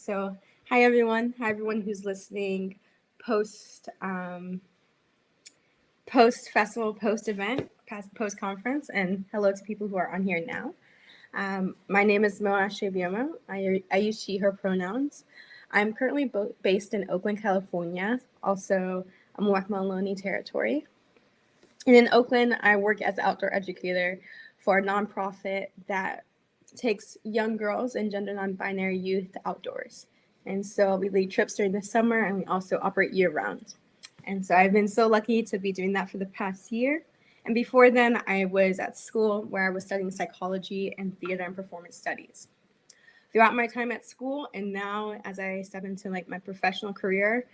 So, hi everyone. Hi everyone who's listening post post festival, post event, post conference, and hello to people who are on here now. My name is Moa Shebioma. I use she/her pronouns. I'm currently based in Oakland, California. Also, I'm Maloney territory. And in Oakland, I work as an outdoor educator for a nonprofit that takes young girls and gender non-binary youth outdoors. And so we lead trips during the summer, and we also operate year-round. And so I've been so lucky to be doing that for the past year. And before then, I was at school where I was studying psychology and theater and performance studies. Throughout my time at school, and now as I step into my professional career,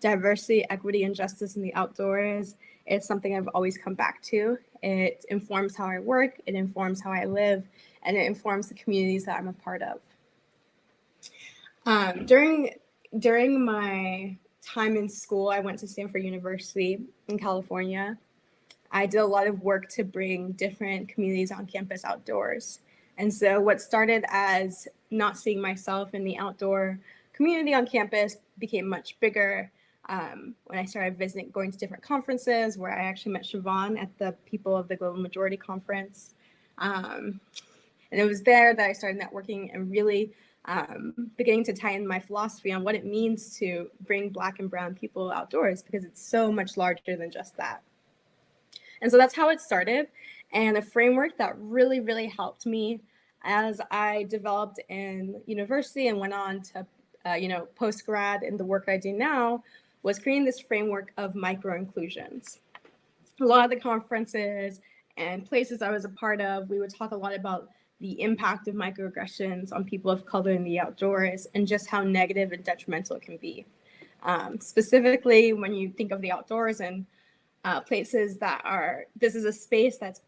diversity, equity, and justice in the outdoors is something I've always come back to. It informs how I work, it informs how I live, and it informs the communities that I'm a part of. During my time in school, I went to Stanford University in California. I did a lot of work to bring different communities on campus outdoors. And so what started as not seeing myself in the outdoor community on campus became much bigger when I started going to different conferences, where I actually met Siobhan at the People of the Global Majority Conference. And it was there that I started networking and really beginning to tie in my philosophy on what it means to bring Black and Brown people outdoors, because it's so much larger than just that. And so that's how it started, and a framework that really, really helped me as I developed in university and went on to post-grad in the work I do now, was creating this framework of micro-inclusions. A lot of the conferences and places I was a part of, we would talk a lot about the impact of microaggressions on people of color in the outdoors and just how negative and detrimental it can be. Specifically, when you think of the outdoors and places this is a space that's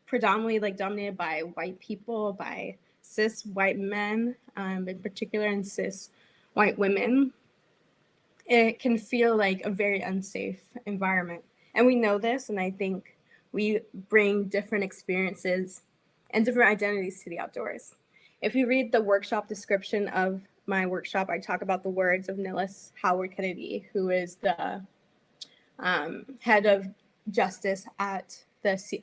predominantly dominated by white people, by cis white men, in particular, and cis white women, it can feel like a very unsafe environment. And we know this, and I think we bring different experiences and different identities to the outdoors. If you read the workshop description of my workshop, I talk about the words of Nellis Howard Kennedy, who is the head of justice at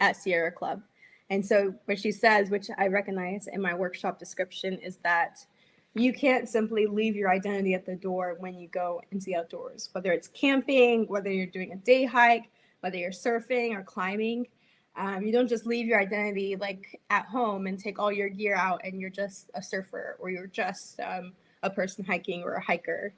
Sierra Club. And so what she says, which I recognize in my workshop description, is that you can't simply leave your identity at the door when you go into the outdoors, whether it's camping, whether you're doing a day hike, whether you're surfing or climbing. You don't just leave your identity at home and take all your gear out and you're just a surfer, or you're just a person hiking or a hiker.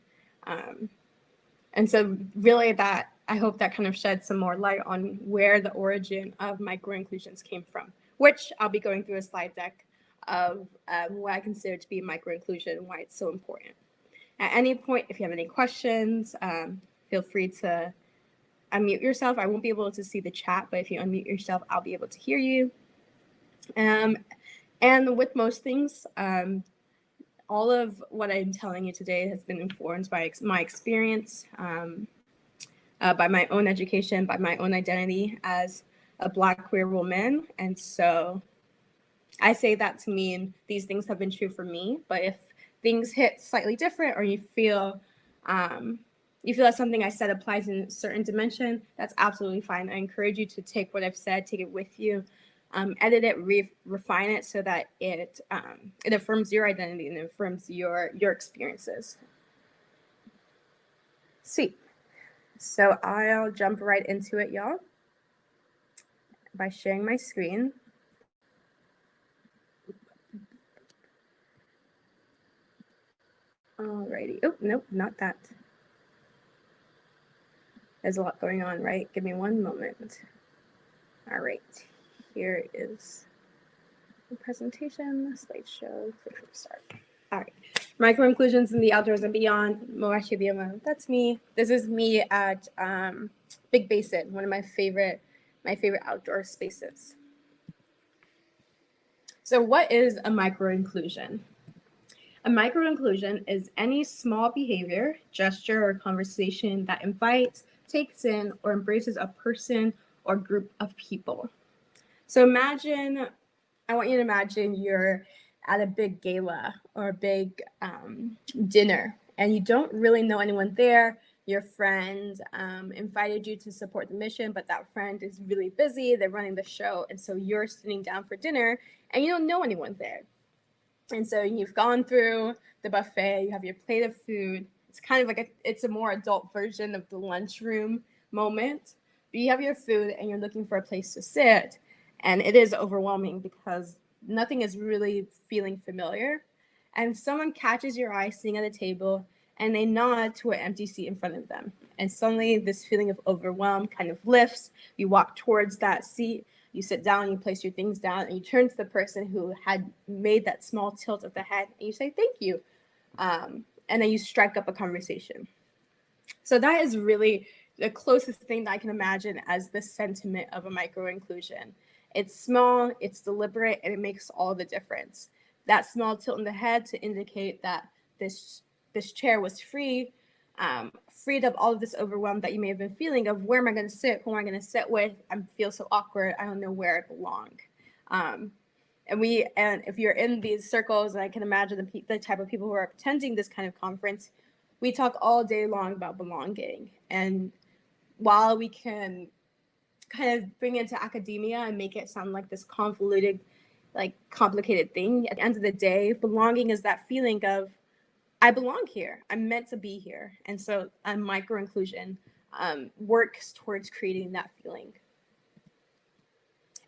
And so really I hope that kind of sheds some more light on where the origin of micro-inclusions came from, which I'll be going through a slide deck of what I consider to be micro-inclusion and why it's so important. At any point, if you have any questions, feel free to unmute yourself. I won't be able to see the chat, but if you unmute yourself, I'll be able to hear you. And with most things, all of what I'm telling you today has been informed by my experience, by my own education, by my own identity as a Black queer woman. And so I say that to mean these things have been true for me, but if things hit slightly different, or you feel that something I said applies in a certain dimension, that's absolutely fine. I encourage you to take what I've said, take it with you, edit it, refine it so that it affirms your identity and affirms your experiences. Sweet. So I'll jump right into it, y'all, by sharing my screen. Alrighty. Oh, nope, not that. There's a lot going on, right? Give me one moment. All right. Here is the presentation, the slideshow. Start. All right. Micro-inclusions in the outdoors and beyond. Moashi Bioma. That's me. This is me at Big Basin, one of my favorite outdoor spaces. So what is a micro-inclusion? A micro-inclusion is any small behavior, gesture, or conversation that invites, takes in, or embraces a person or group of people. So I want you to imagine you're at a big gala or a big dinner, and you don't really know anyone there. Your friend invited you to support the mission, but that friend is really busy. They're running the show. And so you're sitting down for dinner and you don't know anyone there. And so you've gone through the buffet, you have your plate of food. It's kind of like it's a more adult version of the lunchroom moment. But you have your food and you're looking for a place to sit. And it is overwhelming because nothing is really feeling familiar. And someone catches your eye sitting at a table and they nod to an empty seat in front of them. And suddenly this feeling of overwhelm kind of lifts. You walk towards that seat, you sit down, you place your things down, and you turn to the person who had made that small tilt of the head, and you say, thank you. And then you strike up a conversation. So that is really the closest thing that I can imagine as the sentiment of a micro-inclusion. It's small, it's deliberate, and it makes all the difference. That small tilt in the head to indicate that this chair was freed up all of this overwhelm that you may have been feeling of where am I going to sit, who am I going to sit with, I feel so awkward, I don't know where I belong. And if you're in these circles, and I can imagine the type of people who are attending this kind of conference, we talk all day long about belonging. And while we can kind of bring it into academia and make it sound like this convoluted, like complicated thing, at the end of the day, belonging is that feeling of I belong here. I'm meant to be here. And so micro-inclusion works towards creating that feeling.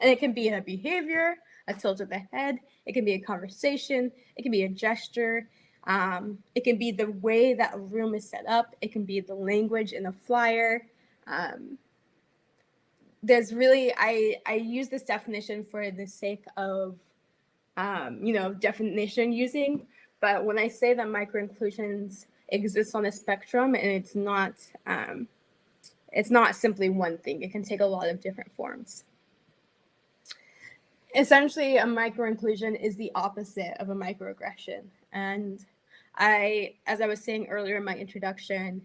And it can be a behavior, a tilt of the head. It can be a conversation. It can be a gesture. It can be the way that a room is set up. It can be the language in a flyer. There's really, I use this definition for the sake of, definition using. But when I say that micro-inclusions exist on a spectrum, and it's not simply one thing, it can take a lot of different forms. Essentially, a micro-inclusion is the opposite of a microaggression. And as I was saying earlier in my introduction,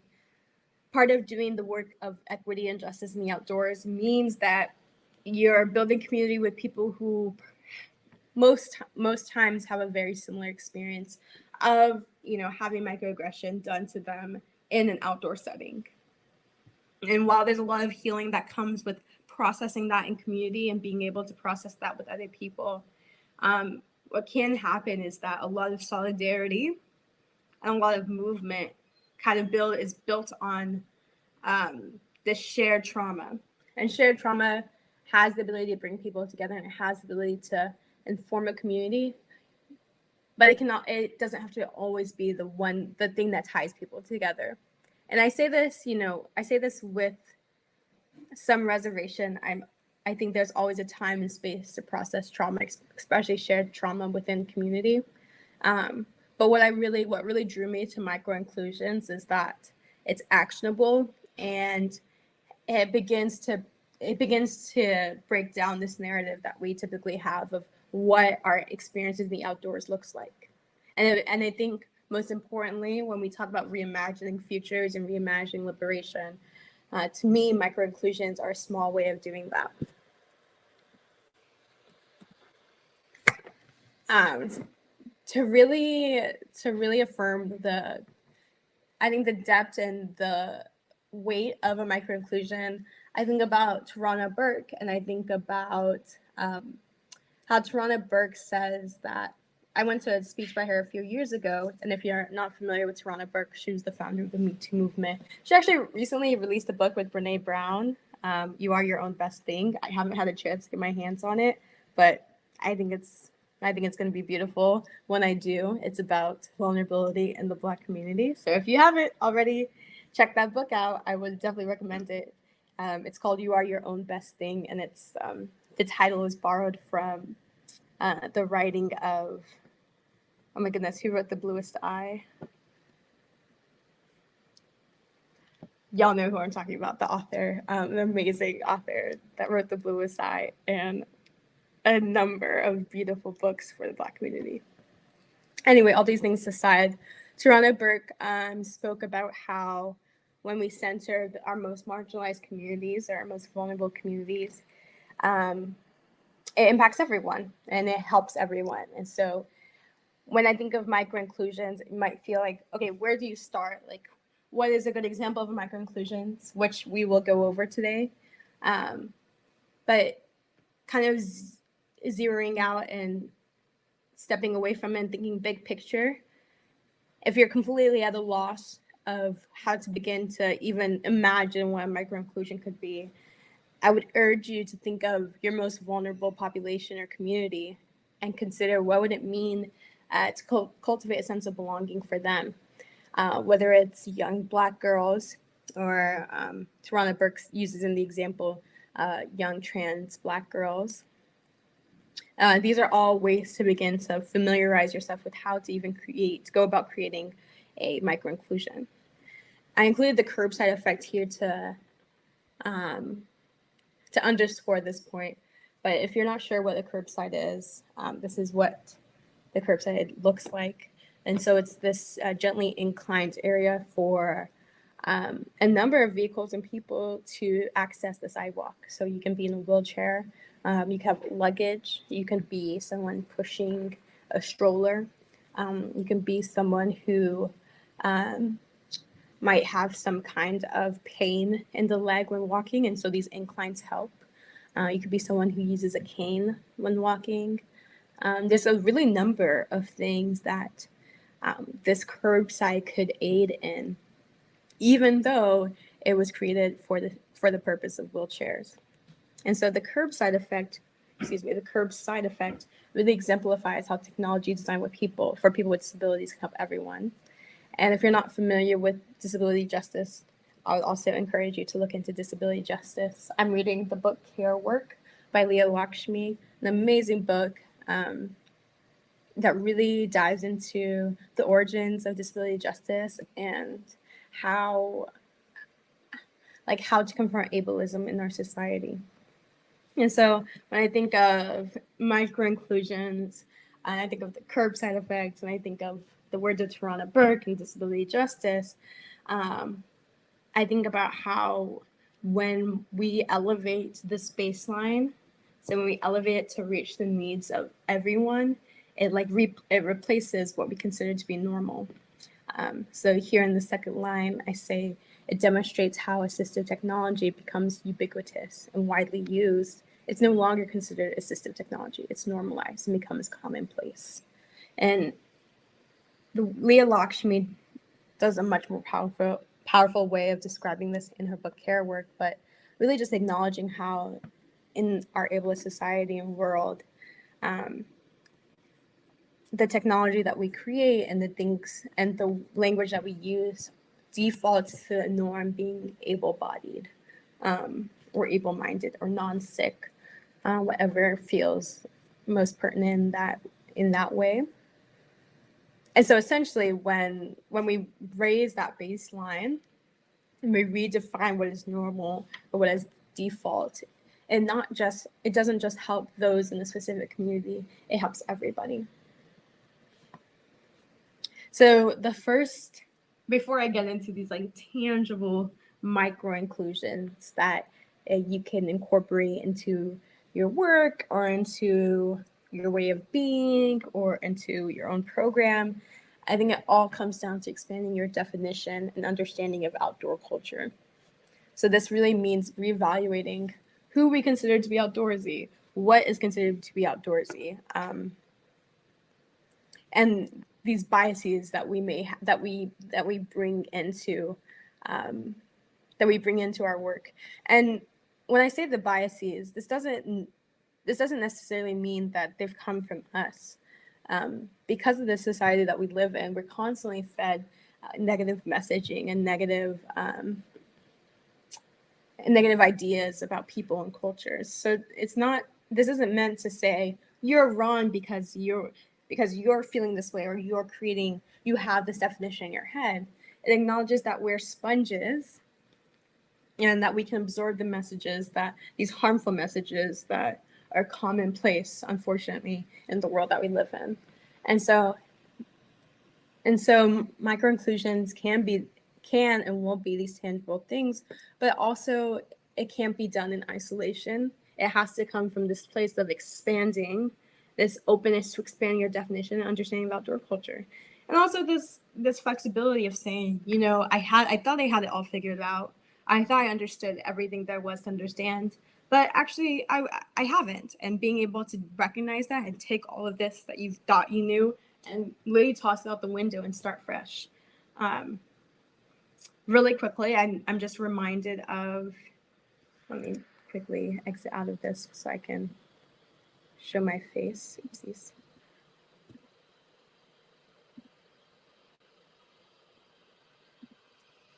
part of doing the work of equity and justice in the outdoors means that you're building community with people who most times have a very similar experience of having microaggression done to them in an outdoor setting. And while there's a lot of healing that comes with processing that in community and being able to process that with other people, what can happen is that a lot of solidarity and a lot of movement kind of is built on this shared trauma. And shared trauma has the ability to bring people together, and it has the ability to inform a community, but it doesn't have to always be the thing that ties people together. And I say this with some reservation. I think there's always a time and space to process trauma, especially shared trauma within community. But what really drew me to micro-inclusions is that it's actionable, and it begins to break down this narrative that we typically have of what our experiences in the outdoors looks like. And I think most importantly, when we talk about reimagining futures and reimagining liberation, to me, micro-inclusions are a small way of doing that. To really affirm the depth and the weight of a micro-inclusion, I think about Tarana Burke, and I think about how Tarana Burke says that, I went to a speech by her a few years ago, and if you're not familiar with Tarana Burke, she was the founder of the Me Too movement. She actually recently released a book with Brene Brown, You Are Your Own Best Thing. I haven't had a chance to get my hands on it, but I think it's going to be beautiful when I do. It's about vulnerability in the Black community. So if you haven't already checked that book out, I would definitely recommend it. It's called You Are Your Own Best Thing, and it's the title is borrowed from the writing of, oh my goodness, who wrote The Bluest Eye? Y'all know who I'm talking about, the author, an amazing author that wrote The Bluest Eye and a number of beautiful books for the Black community. Anyway, all these things aside, Tarana Burke spoke about how when we center our most marginalized communities or our most vulnerable communities, it impacts everyone and it helps everyone. And so when I think of microinclusions, it might feel like, okay, where do you start? Like, what is a good example of a microinclusions, which we will go over today. But kind of zeroing out and stepping away from it and thinking big picture, if you're completely at a loss of how to begin to even imagine what a microinclusion could be, I would urge you to think of your most vulnerable population or community and consider what would it mean to cultivate a sense of belonging for them, whether it's young Black girls or Tarana Burke uses in the example, young trans Black girls. These are all ways to begin to familiarize yourself with how to even go about creating a microinclusion. I included the curbside effect here to underscore this point. But if you're not sure what a curbside is, this is what the curbside looks like. And so it's this gently inclined area for a number of vehicles and people to access the sidewalk. So you can be in a wheelchair, you can have luggage, you can be someone pushing a stroller, you can be someone who might have some kind of pain in the leg when walking, and so these inclines help. You could be someone who uses a cane when walking. There's a really number of things that this curbside could aid in, even though it was created for the purpose of wheelchairs. And so the curbside effect really exemplifies how technology designed for people with disabilities can help everyone. And if you're not familiar with disability justice, I would also encourage you to look into disability justice. I'm reading the book Care Work by Leah Lakshmi, an amazing book that really dives into the origins of disability justice and how to confront ableism in our society. And so when I think of microinclusions, I think of the curbside effects, and I think of the words of Tarana Burke and disability justice. I think about how when we elevate this baseline, so when we elevate it to reach the needs of everyone, it replaces what we consider to be normal. So here in the second line, I say it demonstrates how assistive technology becomes ubiquitous and widely used. It's no longer considered assistive technology. It's normalized and becomes commonplace. And Leah Lakshmi does a much more powerful way of describing this in her book Care Work, but really just acknowledging how in our ableist society and world, the technology that we create and the things and the language that we use defaults to the norm being able-bodied or able-minded or non-sick, whatever feels most pertinent in that way. And so essentially when we raise that baseline and we redefine what is normal or what is default, and it doesn't just help those in a specific community, it helps everybody. So before I get into these tangible micro-inclusions that you can incorporate into your work or into your way of being or into your own program, I think it all comes down to expanding your definition and understanding of outdoor culture. So this really means reevaluating who we consider to be outdoorsy, what is considered to be outdoorsy, and these biases that we may that we bring into our work. And when I say the biases, this doesn't necessarily mean that they've come from us. Because of the society that we live in, we're constantly fed negative messaging and negative ideas about people and cultures. So this isn't meant to say you're wrong because you're feeling this way or you have this definition in your head. It acknowledges that we're sponges and that we can absorb the messages, these harmful messages that are commonplace, unfortunately, in the world that we live in. And so microinclusions can and will be these tangible things, but also it can't be done in isolation. It has to come from this place of expanding this openness to expand your definition and understanding of outdoor culture. And also this flexibility of saying, you know, I thought I had it all figured out. I thought I understood everything there was to understand, but actually I haven't. And being able to recognize that and take all of this that you thought you knew and literally toss it out the window and start fresh. Really quickly, I'm just reminded of, let me quickly exit out of this so I can show my face. Oopsies.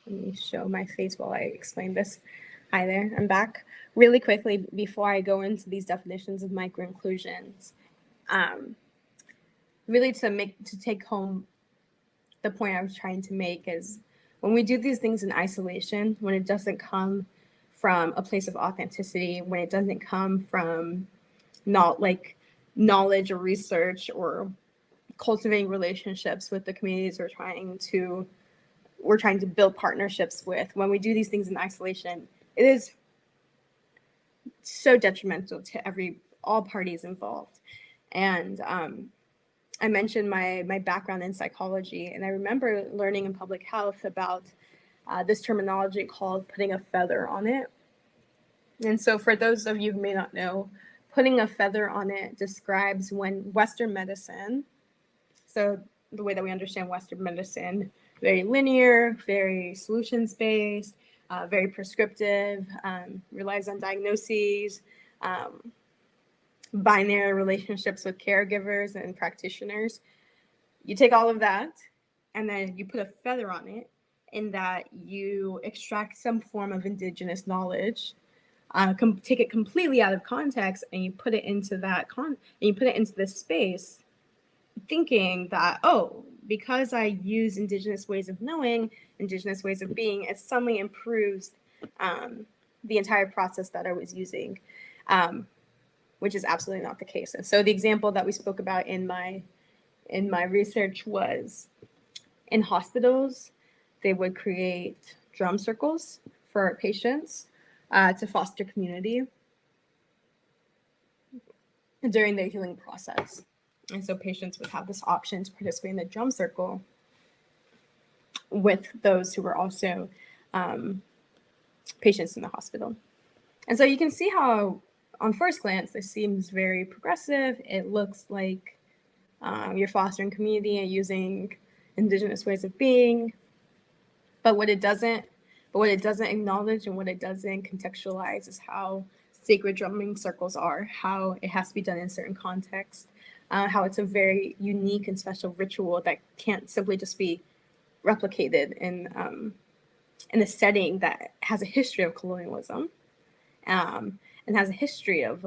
Let me show my face while I explain this. Hi there, I'm back. Really quickly, before I go into these definitions of microinclusions, really to take home the point I was trying to make is when we do these things in isolation, when it doesn't come from a place of authenticity, when it doesn't come from not like knowledge or research or cultivating relationships with the communities we're trying to build partnerships with, when we do these things in isolation, it is so detrimental to all parties involved. And I mentioned my background in psychology, and I remember learning in public health about this terminology called putting a feather on it. And so for those of you who may not know, putting a feather on it describes when Western medicine, so the way that we understand Western medicine, very linear, very solutions-based, very prescriptive, relies on diagnoses, binary relationships with caregivers and practitioners. You take all of that and then you put a feather on it in that you extract some form of indigenous knowledge, take it completely out of context, and you put it into this space, thinking that, oh, because I use indigenous ways of knowing, indigenous ways of being, it suddenly improves the entire process that I was using, which is absolutely not the case. And so the example that we spoke about in my research was in hospitals, they would create drum circles for patients to foster community during their healing process. And so patients would have this option to participate in the drum circle with those who were also patients in the hospital. And so you can see how, on first glance, this seems very progressive. It looks like you're fostering community and using indigenous ways of being. But what it doesn't acknowledge and what it doesn't contextualize is how sacred drumming circles are, how it has to be done in certain contexts, how it's a very unique and special ritual that can't simply just be replicated in a setting that has a history of colonialism, and has a history of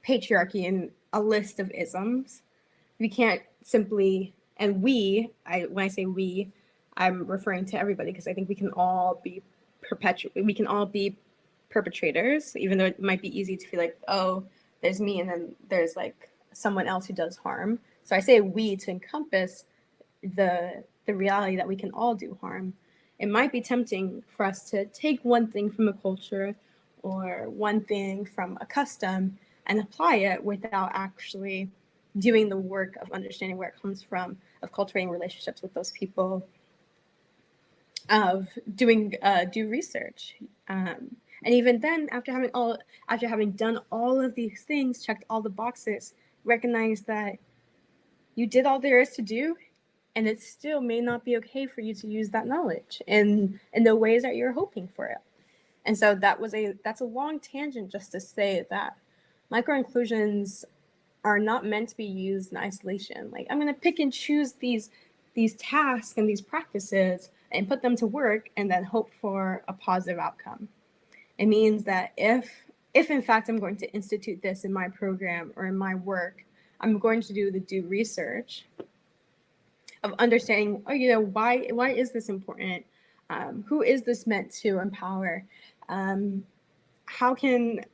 patriarchy and a list of isms. We can't simply, and when I say we, I'm referring to everybody, because I think we can all be perpetrators, even though it might be easy to feel like, oh, there's me and then there's like someone else who does harm. So I say we to encompass the reality that we can all do harm. It might be tempting for us to take one thing from a culture or one thing from a custom and apply it without actually doing the work of understanding where it comes from, of cultivating relationships with those people, of doing due research. And even then, after having done all of these things, checked all the boxes, recognize that you did all there is to do, and it still may not be okay for you to use that knowledge in the ways that you're hoping for it. And so that's a long tangent just to say that microinclusions are not meant to be used in isolation. Like, I'm going to pick and choose these tasks and these practices and put them to work and then hope for a positive outcome. It means that if in fact I'm going to institute this in my program or in my work, I'm going to do the due research of understanding, why is this important? Who is this meant to empower? How can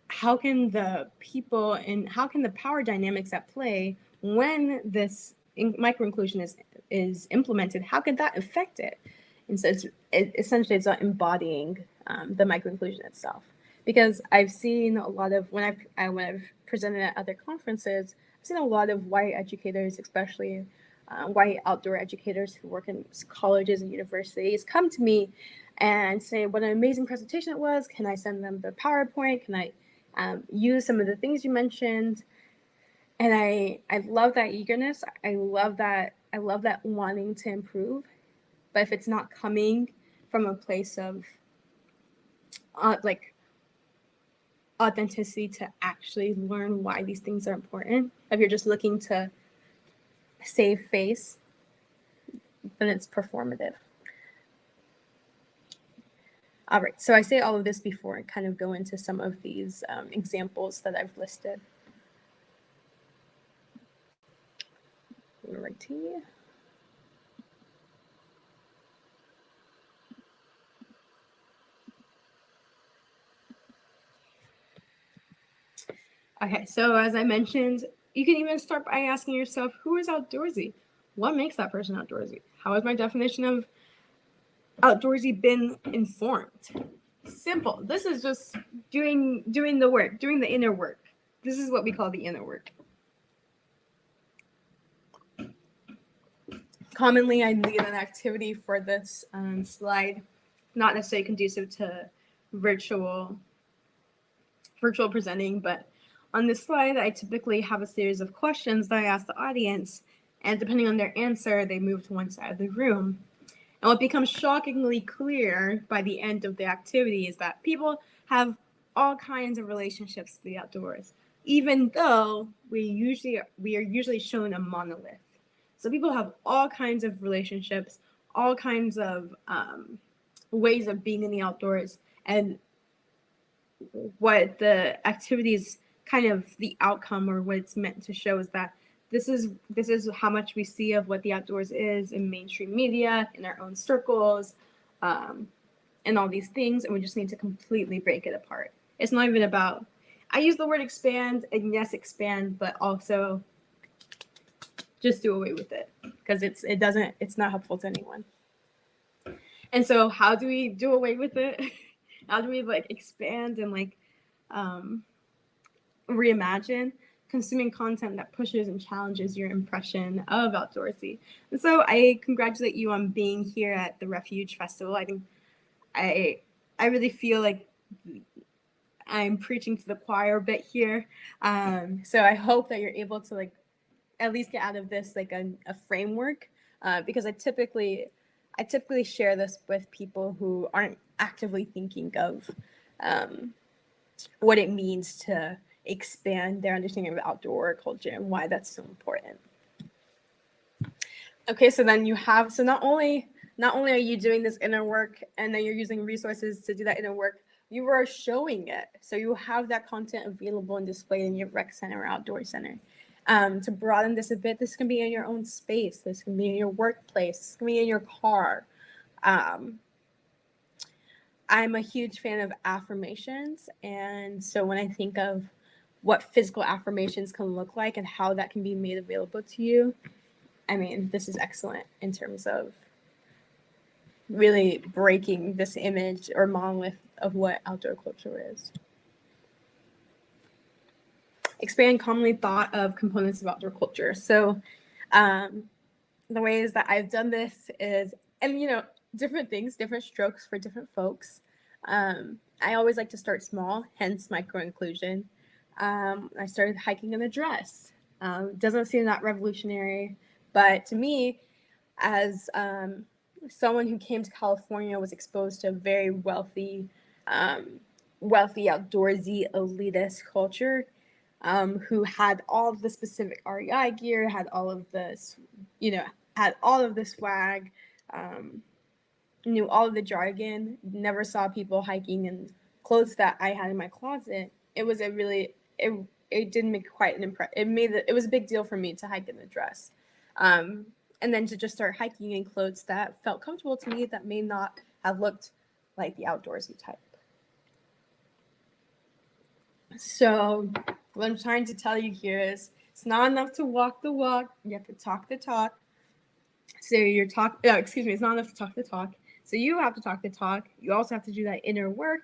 the people and how can the power dynamics at play when this microinclusion is implemented, how could that affect it? And so essentially it's not embodying the microinclusion itself. because I've seen a lot of, when I've presented at other conferences, I've seen a lot of white educators, especially white outdoor educators who work in colleges and universities, come to me and say what an amazing presentation it was. Can I send them the PowerPoint? Can I use some of the things you mentioned? And I love that eagerness. I love that wanting to improve. But if it's not coming from a place of like authenticity to actually learn why these things are important, if you're just looking to save face, then it's performative. All right, so I say all of this before I kind of go into some of these examples that I've listed. Alrighty. Okay, so as I mentioned, you can even start by asking yourself, who is outdoorsy? What makes that person outdoorsy? How has my definition of outdoorsy been informed? Simple. This is just doing the work, doing the inner work. This is what we call the inner work. Commonly, I lead an activity for this slide, not necessarily conducive to virtual presenting, but on this slide, I typically have a series of questions that I ask the audience, and depending on their answer, they move to one side of the room. And what becomes shockingly clear by the end of the activity is that people have all kinds of relationships to the outdoors, even though we are usually shown a monolith. So people have all kinds of relationships, all kinds of ways of being in the outdoors, and what the activities kind of the outcome or what it's meant to show is that this is how much we see of what the outdoors is in mainstream media, in our own circles, and all these things, and we just need to completely break it apart. It's not even about, I use the word expand, and yes, expand, but also just do away with it, because it's not helpful to anyone. And so how do we do away with it? How do we like expand and like reimagine consuming content that pushes and challenges your impression of outdoorsy? And so I congratulate you on being here at the Refuge Festival. I think I really feel like I'm preaching to the choir a bit here. So I hope that you're able to like at least get out of this like a framework, because I typically share this with people who aren't actively thinking of what it means to expand their understanding of outdoor culture and why that's so important. Okay, so then not only are you doing this inner work and then you're using resources to do that inner work, you are showing it. So you have that content available and displayed in your rec center or outdoor center. To broaden this a bit, this can be in your own space. This can be in your workplace. This can be in your car. I'm a huge fan of affirmations. And so when I think of what physical affirmations can look like and how that can be made available to you, I mean, this is excellent in terms of really breaking this image or monolith of what outdoor culture is. Expand commonly thought of components of outdoor culture. So the ways that I've done this is, and you know, different things, different strokes for different folks. I always like to start small, hence micro-inclusion. I started hiking in a dress. Doesn't seem that revolutionary, but to me, as someone who came to California, was exposed to a very wealthy outdoorsy elitist culture, who had all of the specific REI gear, had all of this, had all of the swag, knew all of the jargon, never saw people hiking in clothes that I had in my closet. It was it didn't make quite an impression. It was a big deal for me to hike in a dress. And then to just start hiking in clothes that felt comfortable to me that may not have looked like the outdoorsy type. So what I'm trying to tell you here is it's not enough to walk the walk. You have to talk the talk. So it's not enough to talk the talk. So you have to talk the talk. You also have to do that inner work.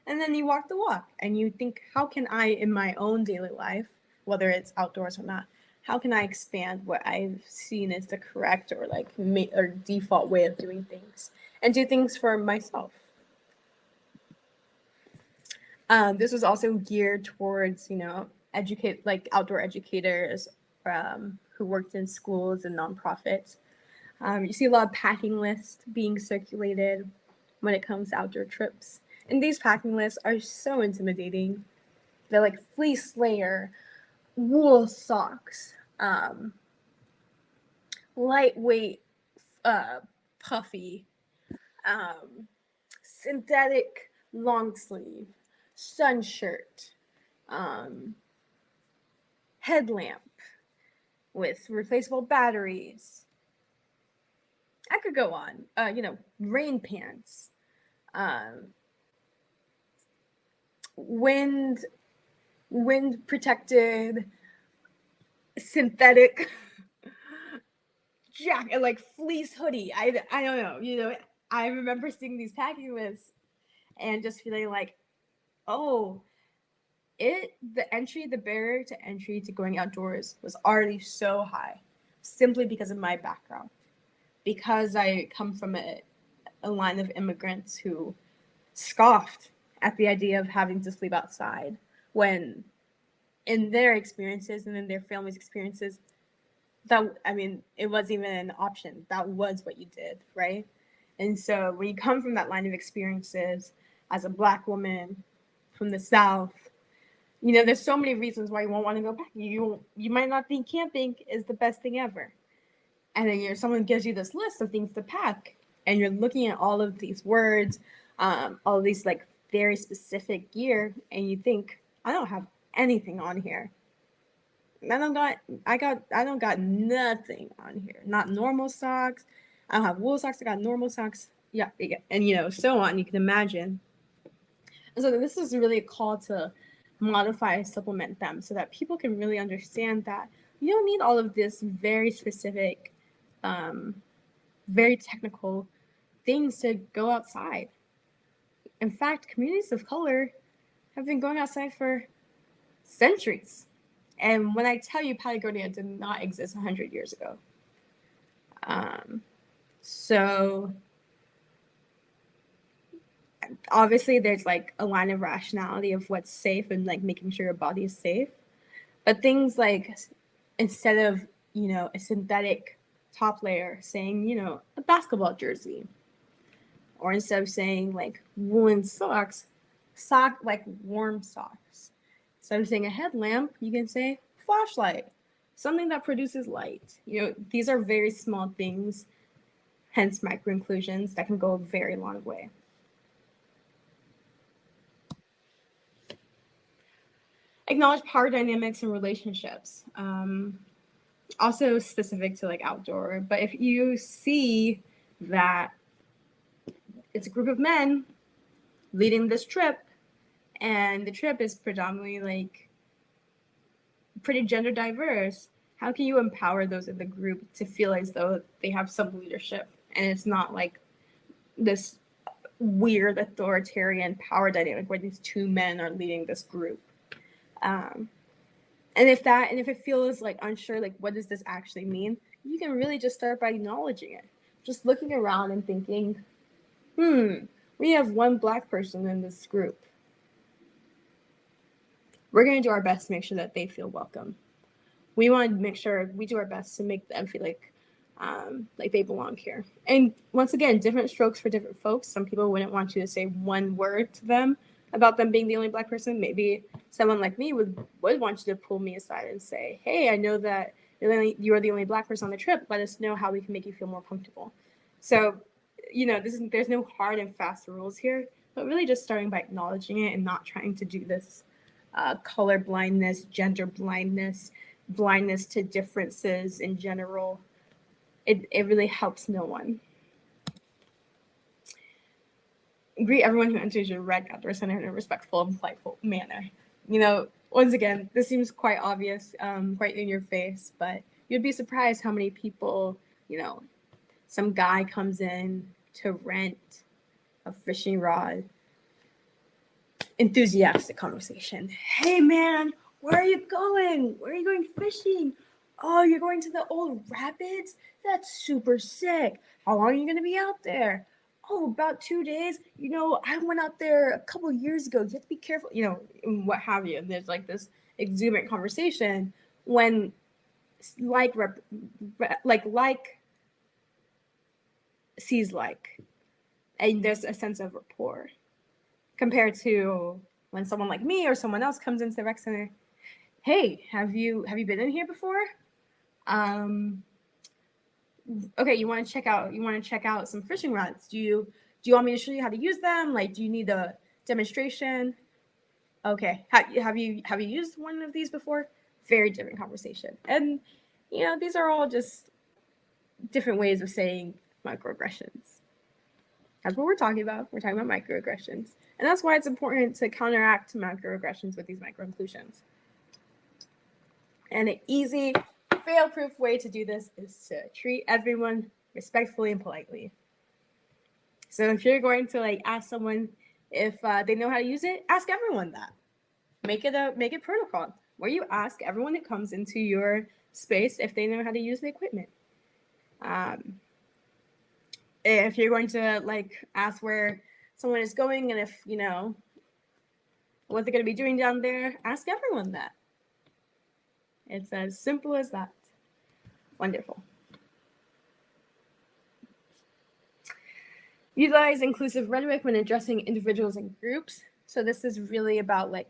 And then you walk the walk and you think, how can I, in my own daily life, whether it's outdoors or not, how can I expand what I've seen as the correct or like or default way of doing things and do things for myself? This was also geared towards, outdoor educators who worked in schools and nonprofits. You see a lot of packing lists being circulated when it comes to outdoor trips. And these packing lists are so intimidating. They're like fleece layer, wool socks, lightweight, puffy, synthetic long sleeve, sun shirt, headlamp with replaceable batteries. I could go on. Rain pants, wind protected synthetic jacket, like fleece hoodie. I don't know. I remember seeing these packing lists and just feeling like, oh, the barrier to entry to going outdoors was already so high, simply because of my background, because I come from a line of immigrants who scoffed at the idea of having to sleep outside when in their experiences and in their family's experiences, it wasn't even an option. That was what you did, right? And so when you come from that line of experiences as a Black woman from the South, there's so many reasons why you won't want to go back. You might not think camping is the best thing ever. And then someone gives you this list of things to pack, and you're looking at all of these words, all of these like very specific gear, and you think, I don't have anything on here. I don't got nothing on here. Not normal socks. I don't have wool socks. I got normal socks. Yeah. And so on. You can imagine. And so this is really a call to modify and supplement them so that people can really understand that you don't need all of this very specific, very technical things to go outside. In fact, communities of color have been going outside for centuries. And when I tell you Patagonia did not exist 100 years ago. So obviously there's like a line of rationality of what's safe and like making sure your body is safe. But things like, instead of, a synthetic top layer, saying, a basketball jersey. Or instead of saying like woolen socks, like warm socks. Instead of saying a headlamp, you can say flashlight, something that produces light. These are very small things, hence microinclusions, that can go a very long way. Acknowledge power dynamics and relationships. Also specific to like outdoor, but if you see that it's a group of men leading this trip, and the trip is predominantly like pretty gender diverse, how can you empower those in the group to feel as though they have some leadership and it's not like this weird authoritarian power dynamic where these two men are leading this group? And if it feels like unsure, like what does this actually mean, you can really just start by acknowledging it, just looking around and thinking, we have one Black person in this group. We're going to do our best to make sure that they feel welcome. We want to make sure we do our best to make them feel like they belong here. And once again, different strokes for different folks. Some people wouldn't want you to say one word to them about them being the only Black person. Maybe someone like me would want you to pull me aside and say, hey, I know that you're the only Black person on the trip. Let us know how we can make you feel more comfortable. So, there's no hard and fast rules here, but really just starting by acknowledging it and not trying to do this color blindness, gender blindness, blindness to differences in general. It really helps no one. Greet everyone who enters your rec outdoor center in a respectful and politeful manner. Once again, this seems quite obvious, quite in your face, but you'd be surprised how many people, some guy comes in to rent a fishing rod enthusiastic conversation. Hey man, where are you going? Where are you going fishing? Oh, you're going to the old rapids? That's super sick. How long are you going to be out there? Oh, about 2 days. You know, I went out there a couple years ago. You have to be careful, you know, and what have you. And there's like this exuberant conversation when like sees like, and there's a sense of rapport compared to when someone like me or someone else comes into the rec center. Hey, have you been in here before? Okay, you want to check out some fishing rods. Do you want me to show you how to use them? Like, do you need a demonstration? Okay, have you used one of these before? Very different conversation. And you know, these are all just different ways of saying microaggressions. That's what we're talking about. We're talking about microaggressions. And that's why it's important to counteract microaggressions with these microinclusions. And an easy, fail-proof way to do this is to treat everyone respectfully and politely. So if you're going to like ask someone if they know how to use it, ask everyone that. Make it protocol where you ask everyone that comes into your space if they know how to use the equipment. If you're going to like ask where someone is going and if you know what they're going to be doing down there, ask everyone that. It's as simple as that. Wonderful. Utilize inclusive rhetoric when addressing individuals and groups. So this is really about like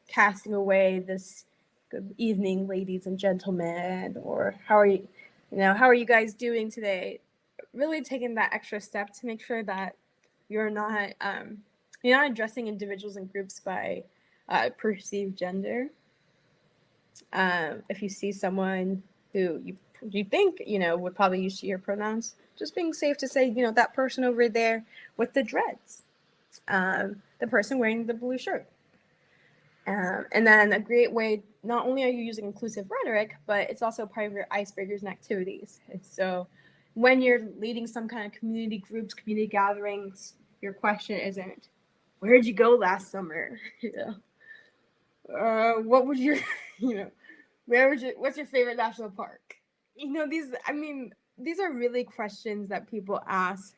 casting away this good evening, ladies and gentlemen, or how are you guys doing today? Really taking that extra step to make sure that you're not addressing individuals and groups by perceived gender. If you see someone who you think would probably use she/her pronouns, just being safe to say that person over there with the dreads, the person wearing the blue shirt. And then a great way, not only are you using inclusive rhetoric, but it's also part of your icebreakers and activities. And so when you're leading some kind of community groups, community gatherings, your question isn't, where did you go last summer? What would your, what's your favorite national park? These are really questions that people ask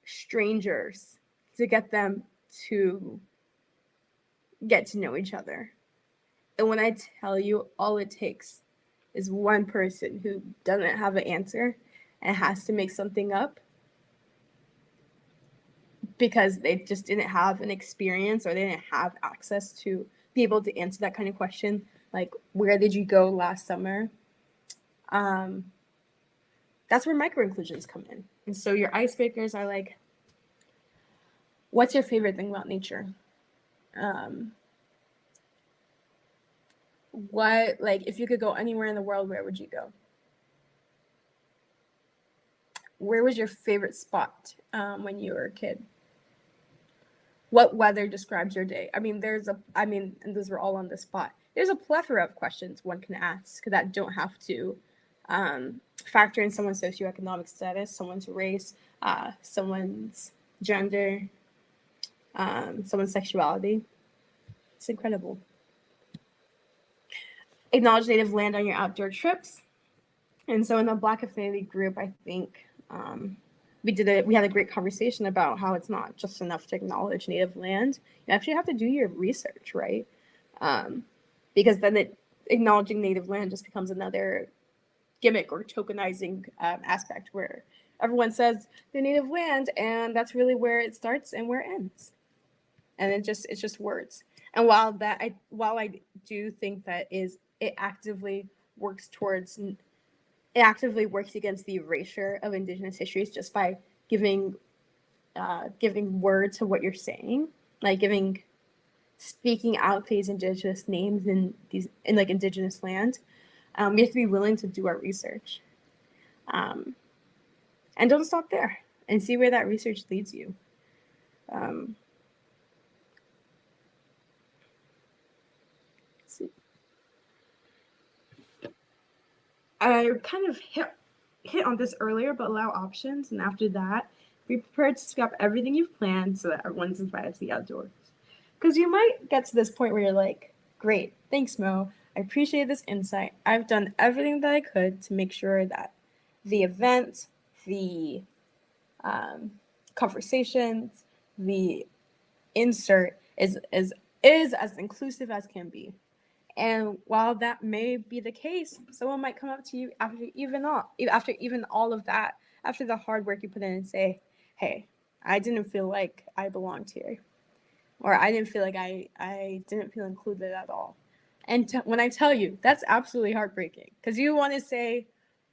strangers to get them to get to know each other. And when I tell you, all it takes is one person who doesn't have an answer and has to make something up because they just didn't have an experience or they didn't have access to be able to answer that kind of question, like where did you go last summer? That's where microinclusions come in. And so your icebreakers are like, what's your favorite thing about nature? If you could go anywhere in the world, where would you go? Where was your favorite spot when you were a kid? What weather describes your day? And those were all on the spot. There's a plethora of questions one can ask that don't have to factor in someone's socioeconomic status, someone's race, someone's gender, someone's sexuality. It's incredible. Acknowledge native land on your outdoor trips. And so in the Black Affinity group, I think we had a great conversation about how it's not just enough to acknowledge native land. You actually have to do your research, right? Because then acknowledging native land just becomes another gimmick or tokenizing aspect where everyone says they're native land, and that's really where it starts and where it ends. And it's just words. And while I do think that it actively works against the erasure of Indigenous histories just by giving word to what you're saying, like speaking out these Indigenous names in Indigenous land. We have to be willing to do our research, and don't stop there, and see where that research leads you. I kind of hit on this earlier, but allow options, and after that, be prepared to scrap everything you've planned so that everyone's invited to the outdoors. Because you might get to this point where you're like, great, thanks, Mo. I appreciate this insight. I've done everything that I could to make sure that the event, the conversations, the insert is as inclusive as can be. And while that may be the case, someone might come up to you after even all of that, after the hard work you put in, and say, hey, I didn't feel like I belonged here, or I didn't feel like I didn't feel included at all. And when I tell you, that's absolutely heartbreaking, because you want to say,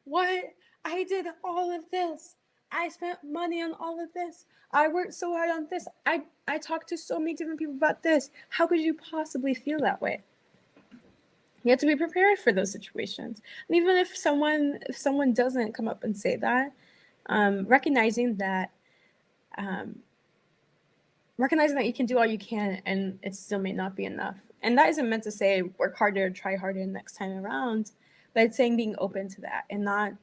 what? I did all of this. I spent money on all of this. I worked so hard on this. I talked to so many different people about this. How could you possibly feel that way? You have to be prepared for those situations. And even if someone doesn't come up and say that, recognizing that you can do all you can and it still may not be enough. And that isn't meant to say work harder, try harder next time around, but it's saying being open to that and not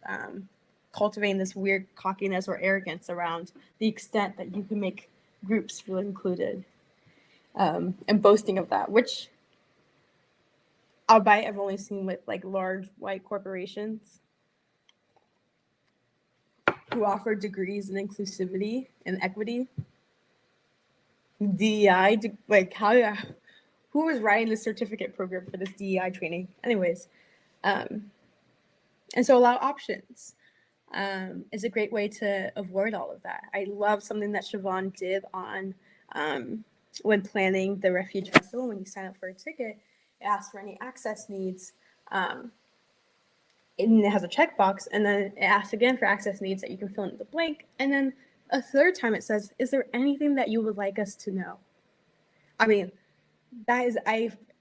cultivating this weird cockiness or arrogance around the extent that you can make groups feel included, and boasting of that, which albeit I've only seen with like large white corporations who offer degrees in inclusivity and equity. DEI, like who was writing the certificate program for this DEI training? Anyways, and so allow options is a great way to avoid all of that. I love something that Siobhan did on when planning the Refuge Festival. When you sign up for a ticket, it asks for any access needs, and it has a checkbox, and then it asks again for access needs that you can fill in the blank, and then a third time it says, is there anything that you would like us to know? I mean,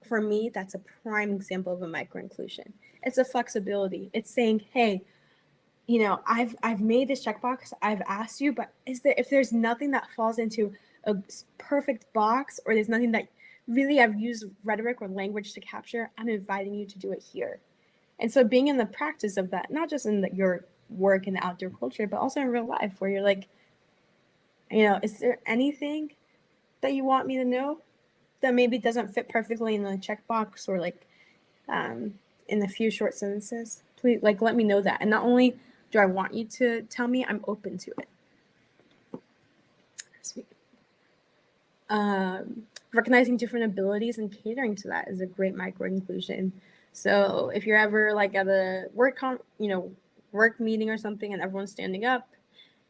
for me, that's a prime example of a micro-inclusion. It's a flexibility. It's saying, hey, I've made this checkbox, I've asked you, but if there's nothing that falls into a perfect box, or there's nothing that really I've used rhetoric or language to capture, I'm inviting you to do it here. And so being in the practice of that, not just in your work in the outdoor culture, but also in real life, where you're like, is there anything that you want me to know that maybe doesn't fit perfectly in the checkbox, or in a few short sentences? Please, let me know that. And not only do I want you to tell me, I'm open to it. Recognizing different abilities and catering to that is a great micro-inclusion. So if you're ever at a work meeting or something and everyone's standing up,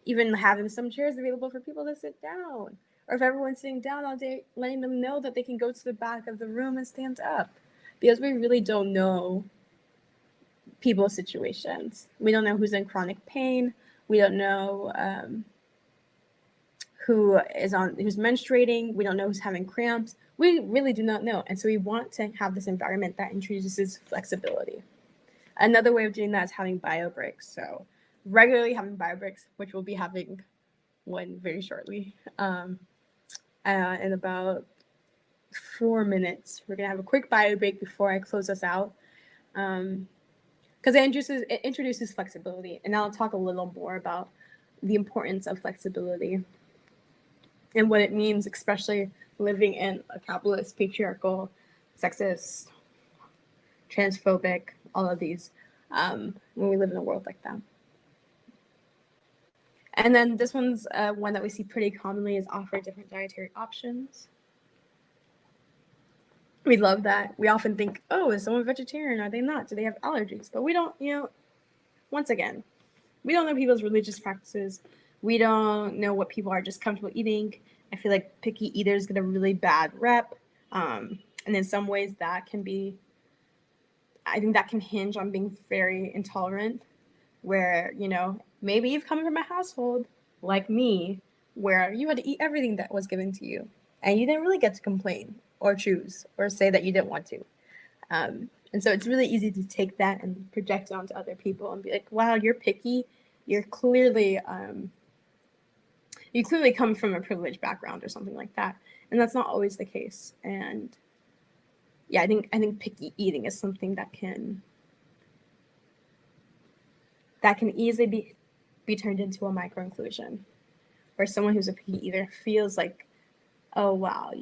even having some chairs available for people to sit down, or if everyone's sitting down all day, letting them know that they can go to the back of the room and stand up, because we really don't know people's situations. We don't know who's in chronic pain. We don't know who's menstruating. We don't know who's having cramps. We really do not know. And so we want to have this environment that introduces flexibility. Another way of doing that is having bio breaks. So regularly having bio breaks, which we'll be having one very shortly. In about 4 minutes, we're gonna have a quick bio break before I close us out. Because it introduces flexibility. And I'll talk a little more about the importance of flexibility and what it means, especially living in a capitalist, patriarchal, sexist, transphobic, all of these, when we live in a world like that. And then this one's one that we see pretty commonly, is offer different dietary options. We love that. We often think, oh, is someone vegetarian? Are they not? Do they have allergies? But we don't, once again, we don't know people's religious practices. We don't know what people are just comfortable eating. I feel like picky eaters get a really bad rep. And in some ways I think that can hinge on being very intolerant, where, maybe you've come from a household like me, where you had to eat everything that was given to you, and you didn't really get to complain or choose or say that you didn't want to. And so it's really easy to take that and project it onto other people and be like, wow, you're picky. You're clearly, you clearly come from a privileged background or something like that. And that's not always the case. And yeah, I think picky eating is something that can easily be turned into a micro-inclusion, where someone who's a picky eater feels like, oh, wow,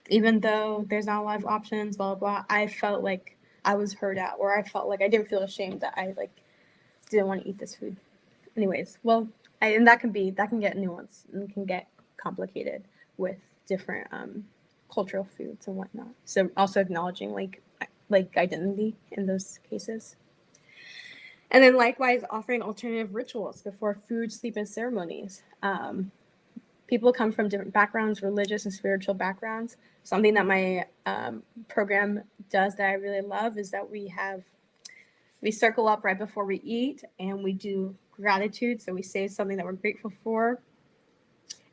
even though there's not a lot of options, blah, blah, blah, I felt like I was heard out, or I felt like I didn't feel ashamed that I like didn't want to eat this food. Anyways, well, and that can get nuanced and can get complicated with different cultural foods and whatnot. So also acknowledging like identity in those cases. And then likewise, offering alternative rituals before food, sleep, and ceremonies. People come from different backgrounds, religious and spiritual backgrounds. Something that my program does that I really love is that we circle up right before we eat and we do gratitude. So we say something that we're grateful for.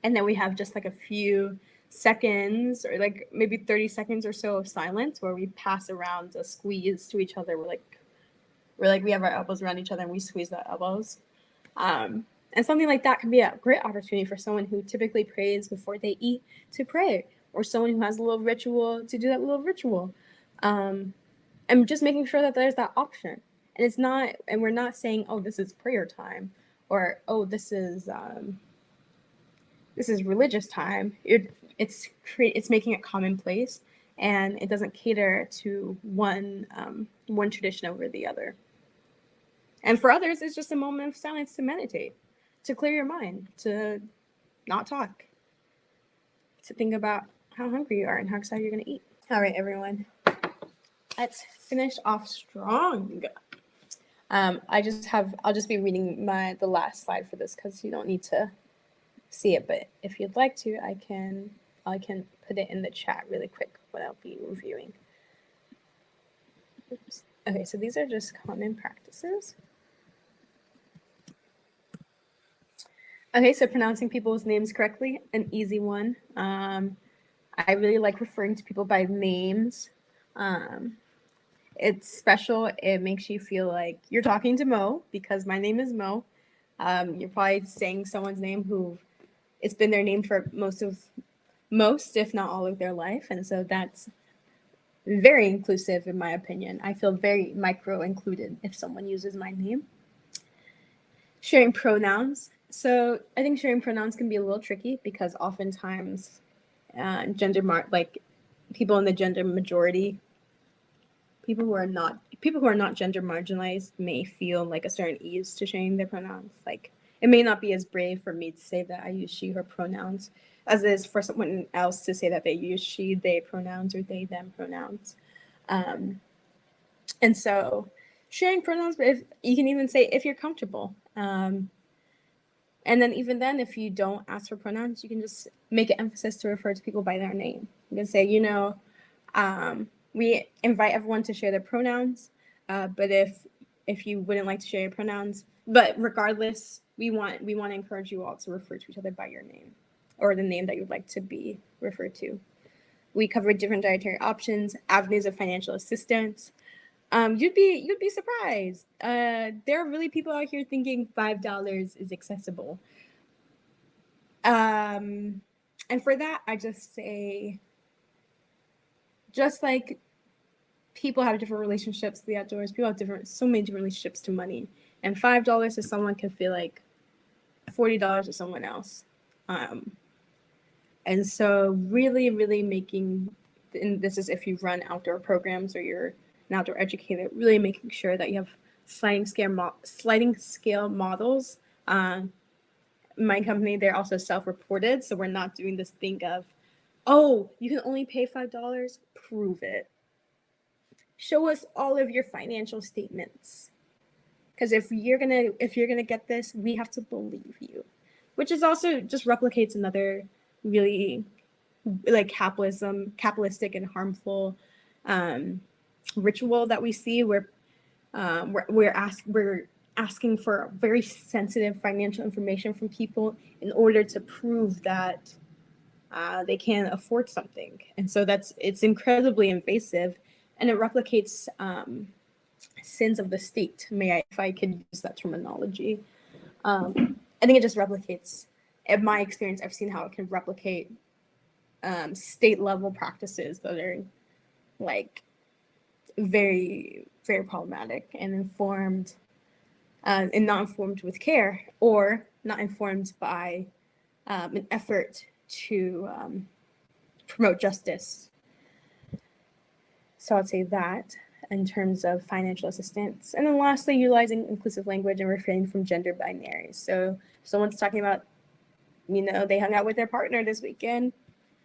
And then we have just like a few seconds or like maybe 30 seconds or so of silence where we pass around a squeeze to each other. We have our elbows around each other and we squeeze the elbows. And something like that can be a great opportunity for someone who typically prays before they eat to pray, or someone who has a little ritual to do that little ritual. And just making sure that there's that option. And we're not saying, oh, this is prayer time, or, oh, this is religious time. It's making it commonplace, and it doesn't cater to one tradition over the other. And for others, it's just a moment of silence to meditate, to clear your mind, to not talk, to think about how hungry you are and how excited you're going to eat. All right, everyone. Let's finish off strong. I'll just be reading the last slide for this because you don't need to see it, but if you'd like to, I can put it in the chat really quick what I'll be reviewing. Oops. Okay, so these are just common practices. Okay, so pronouncing people's names correctly, an easy one. I really like referring to people by names. It's special. It makes you feel like you're talking to Mo because my name is Mo. You're probably saying someone's name who it's been their name for most, if not all of their life. And so that's very inclusive in my opinion. I feel very micro-included if someone uses my name. Sharing pronouns. So I think sharing pronouns can be a little tricky because oftentimes people in the gender majority, people who are not gender marginalized may feel like a certain ease to sharing their pronouns. Like it may not be as brave for me to say that I use she, her pronouns as it is for someone else to say that they use she, they pronouns or they, them pronouns. And so sharing pronouns, but if you can even say if you're comfortable. And then even then, if you don't ask for pronouns, you can just make an emphasis to refer to people by their name. You can say, we invite everyone to share their pronouns, but if you wouldn't like to share your pronouns, but regardless, we want to encourage you all to refer to each other by your name or the name that you'd like to be referred to. We covered different dietary options, avenues of financial assistance. You'd be surprised. There are really people out here thinking $5 is accessible. And for that, I just say, just like people have different relationships to the outdoors, people have so many different relationships to money. And $5 to someone can feel like $40 to someone else. And so really, really making, and this is if you run outdoor programs or you're an outdoor educator, really making sure that you have sliding scale models. My company, they're also self-reported, so we're not doing this thing of, oh, you can only pay $5. Prove it. Show us all of your financial statements, because if you're gonna get this, we have to believe you. Which is also just replicates another really like capitalistic and harmful ritual that we see where we're asking for very sensitive financial information from people in order to prove that they can afford something. And so it's incredibly invasive, and it replicates sins of the state, if I could use that terminology. I think it just replicates, in my experience, I've seen how it can replicate state level practices that are like very, very problematic and informed and not informed with care, or not informed by an effort to promote justice. So I'd say that in terms of financial assistance. And then lastly, utilizing inclusive language and refraining from gender binaries. So if someone's talking about, they hung out with their partner this weekend,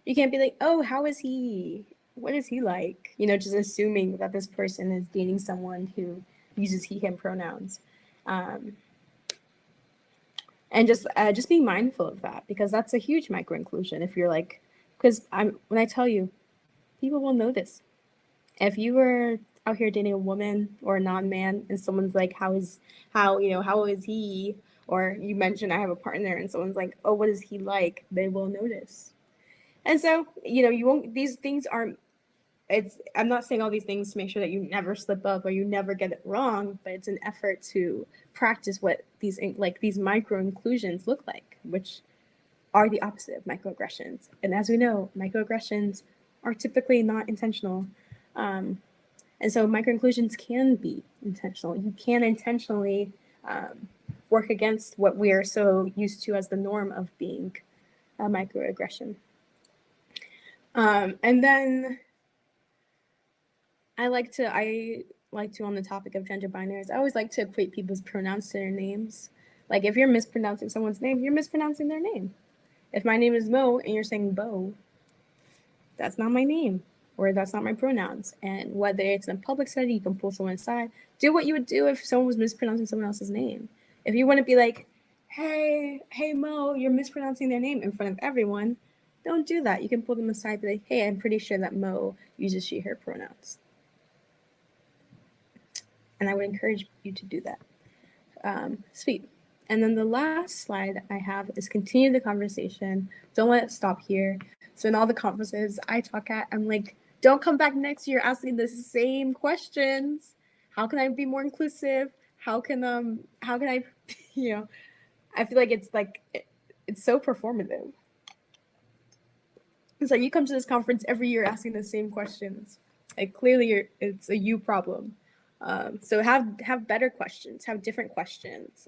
you can't be like, oh, how is he? What is he like? Just assuming that this person is dating someone who uses he, him pronouns. And just being mindful of that, because that's a huge micro-inclusion. If you're like, because when I tell you, people will notice. If you were out here dating a woman or a non-man and someone's like, how is he? Or you mentioned I have a partner and someone's like, oh, what is he like? They will notice. And so, you won't, these things aren't, I'm not saying all these things to make sure that you never slip up or you never get it wrong, but it's an effort to practice what these micro-inclusions look like, which are the opposite of microaggressions. And as we know, microaggressions are typically not intentional. And so micro-inclusions can be intentional. You can intentionally work against what we are so used to as the norm of being a microaggression. And then I like to, on the topic of gender binaries, I always like to equate people's pronouns to their names. Like if you're mispronouncing someone's name, you're mispronouncing their name. If my name is Mo and you're saying Bo, that's not my name, or that's not my pronouns. And whether it's in a public setting, you can pull someone aside. Do what you would do if someone was mispronouncing someone else's name. If you want to be like, hey Mo, you're mispronouncing their name in front of everyone, don't do that. You can pull them aside and be like, hey, I'm pretty sure that Mo uses she, her pronouns. And I would encourage you to do that. Sweet. And then the last slide I have is continue the conversation. Don't let it stop here. So in all the conferences I talk at, I'm like, don't come back next year asking the same questions. How can I be more inclusive? How can I, I feel like it's so performative. It's like you come to this conference every year asking the same questions. Like clearly it's a you problem. So have better questions, have different questions,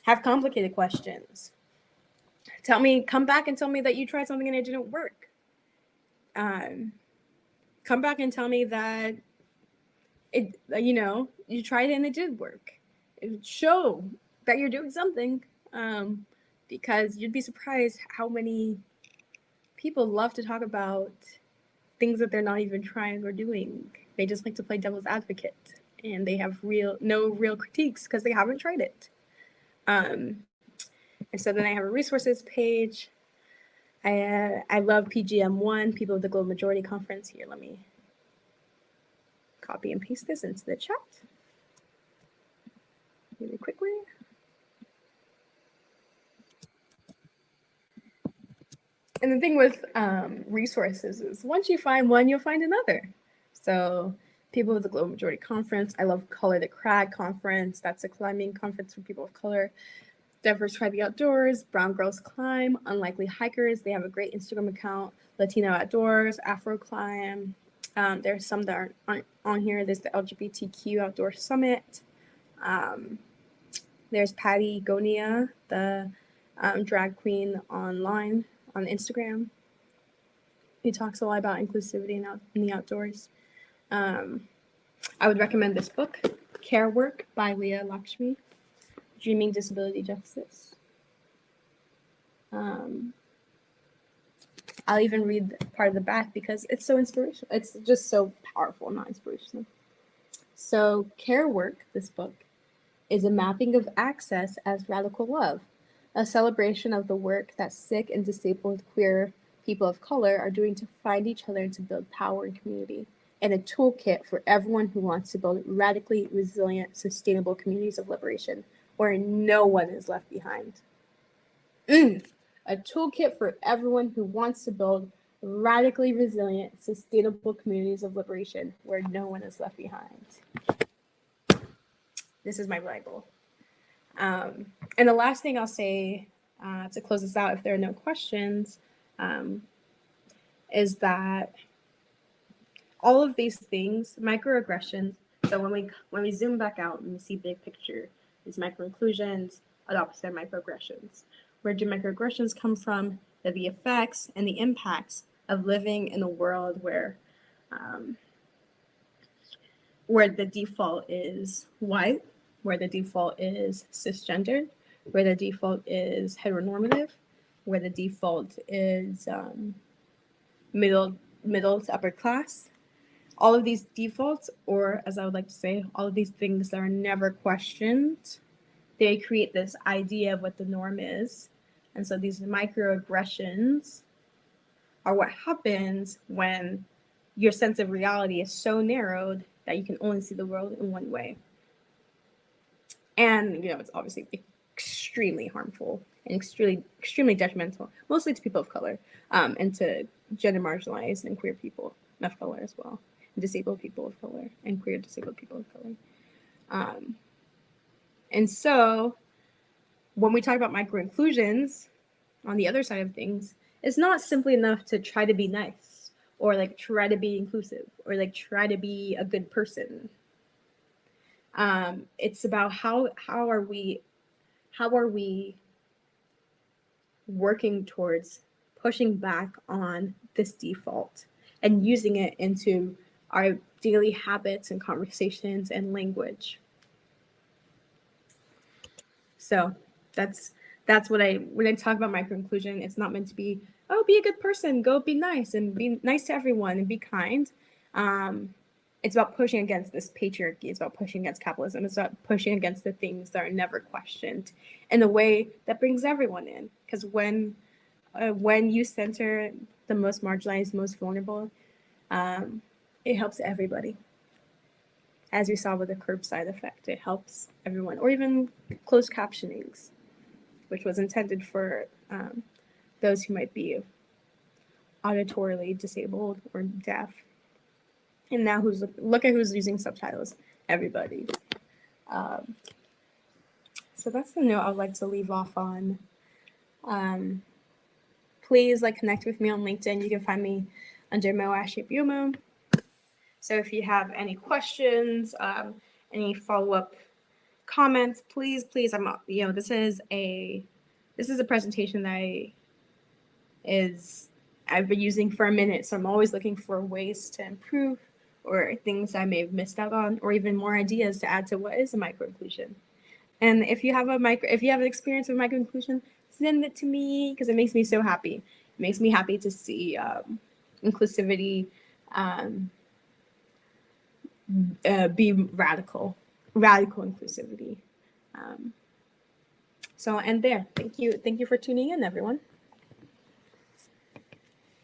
have complicated questions. Come back and tell me that you tried something and it didn't work. Come back and tell me that you tried it and it did work. Show that you're doing something, because you'd be surprised how many people love to talk about things that they're not even trying or doing. They just like to play devil's advocate, and they have no real critiques because they haven't tried it. And so then I have a resources page. I love PGM1, People of the Global Majority Conference. Here, let me copy and paste this into the chat really quickly. And the thing with resources is once you find one, you'll find another. So People of the Global Majority Conference. I love Color the Crag Conference. That's a climbing conference for people of color. Diverse Try the Outdoors, Brown Girls Climb, Unlikely Hikers. They have a great Instagram account. Latino Outdoors, Afro Climb. There's some that aren't on here. There's the LGBTQ Outdoor Summit. There's Patty Gonia, the drag queen online on Instagram. He talks a lot about inclusivity in the outdoors. I would recommend this book, Care Work by Leah Lakshmi, Dreaming Disability Justice. I'll even read part of the back because it's so inspirational. It's just so powerful, not inspirational. So Care Work, this book, is a mapping of access as radical love, a celebration of the work that sick and disabled queer people of color are doing to find each other and to build power and community, and a toolkit for everyone who wants to build radically resilient, sustainable communities of liberation where no one is left behind. A toolkit for everyone who wants to build radically resilient, sustainable communities of liberation where no one is left behind. This is my Bible. And the last thing I'll say to close this out, if there are no questions, is that all of these things, microaggressions, so when we zoom back out and we see big picture, these microinclusions, opposite microaggressions. Where do microaggressions come from? that the effects and the impacts of living in a world where the default is white, where the default is cisgendered, where the default is heteronormative, where the default is middle to upper class. All of these defaults, or as I would like to say, all of these things that are never questioned, they create this idea of what the norm is. And so these microaggressions are what happens when your sense of reality is so narrowed that you can only see the world in one way. And, it's obviously extremely harmful and extremely detrimental, mostly to people of color, and to gender marginalized and queer people of color as well, and disabled people of color and queer disabled people of color. And so when we talk about microinclusions, on the other side of things, it's not simply enough to try to be nice or like try to be inclusive or like try to be a good person. It's about how are we working towards pushing back on this default and using it into our daily habits and conversations and language. So that's when I talk about microinclusion, it's not meant to be, oh, be a good person, go be nice and be nice to everyone and be kind. It's about pushing against this patriarchy. It's about pushing against capitalism. It's about pushing against the things that are never questioned in a way that brings everyone in. Because when you center the most marginalized, most vulnerable, it helps everybody. As we saw with the curbside effect, it helps everyone. Or even closed captionings, which was intended for those who might be auditorily disabled or deaf. And now look at who's using subtitles, everybody. So that's the note I would like to leave off on. Please connect with me on LinkedIn. You can find me under Moashi Bumo. So if you have any questions, any follow-up comments, please, this is a presentation that I've been using for a minute, so I'm always looking for ways to improve or things I may have missed out on, or even more ideas to add to what is a microinclusion. And if you have an experience with microinclusion, send it to me because it makes me so happy. It makes me happy to see inclusivity be radical inclusivity. So I'll end there. Thank you for tuning in, everyone.